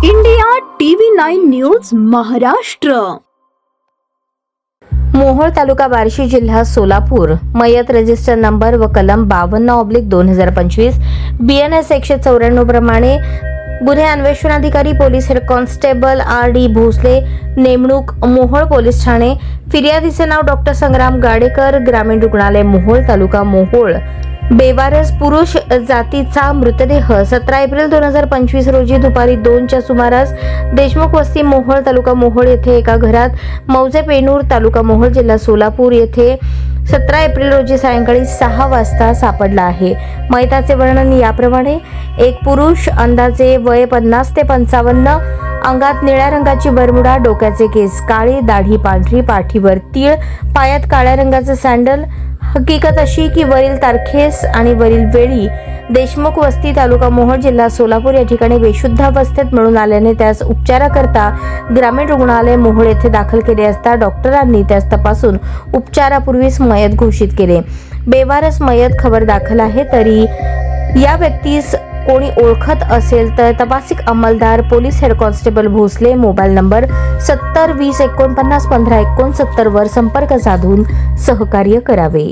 India TV 9 news Maharashtra. Mohol taluka Barshi जिल्हा सोलापूर। मयत register number व कलम 52/2025 BNS 194 प्रमाणे गुन्हे अन्वेषण अधिकारी police head constable RD Bhosale नेमणूक मोहोळ पोलीस ठाणे। फिर्यादीचे नाव डॉक्टर संग्राम गाडेकर, ग्रामीण रुग्णालय मोहोळ, तालुका मोहोळ। बेवारस पुरुष जातीचा मृतदेह 17 एप्रिल 2025 रोजी दुपारी 2च्या सुमारास देशमुख वस्ती मोहोळ, तालुका मोहोळ येथे एका घरात मौजे पेनूर, तालुका मोहोळ, जिल्हा सोलापूर येथे 17 एप्रिल रोजी सायंकाळी 6 वाजता सापडला आहे। मयताचे वर्णन याप्रमाणे: एक पुरुष, अंदाजे वय 50 ते 55, अंगात निळ्या रंगाची बरमुडा, डोक्याचे केस काळे, दाढी पांढरी, पाठीवर तीळ, पायात काळ्या रंगाचे सॅन्डल। हकीकत अशी की वरील तारखेस आणि वरील वेळी देशमुख वस्ती, तालुका मोहोळ, जिल्हा सोलापूर या ठिकाणी बेशुद्ध अवस्थेत मिळून आल्याने त्यास उपचाराकरता ग्रामीण रुग्णालय मोहोळ येथे दाखल केले असता डॉक्टरांनी त्यास तपासून उपचारापूर्वीच मयत घोषित केले। बेवारस मयत खबर दाखल आहे। तरी या व्यक्तीस कोणी ओळखत असेल तर तपासिक अंमलदार police head constable Bhosale mobile number 70 20 49 15 69 वर संपर्क साधून सहकार्य करावे।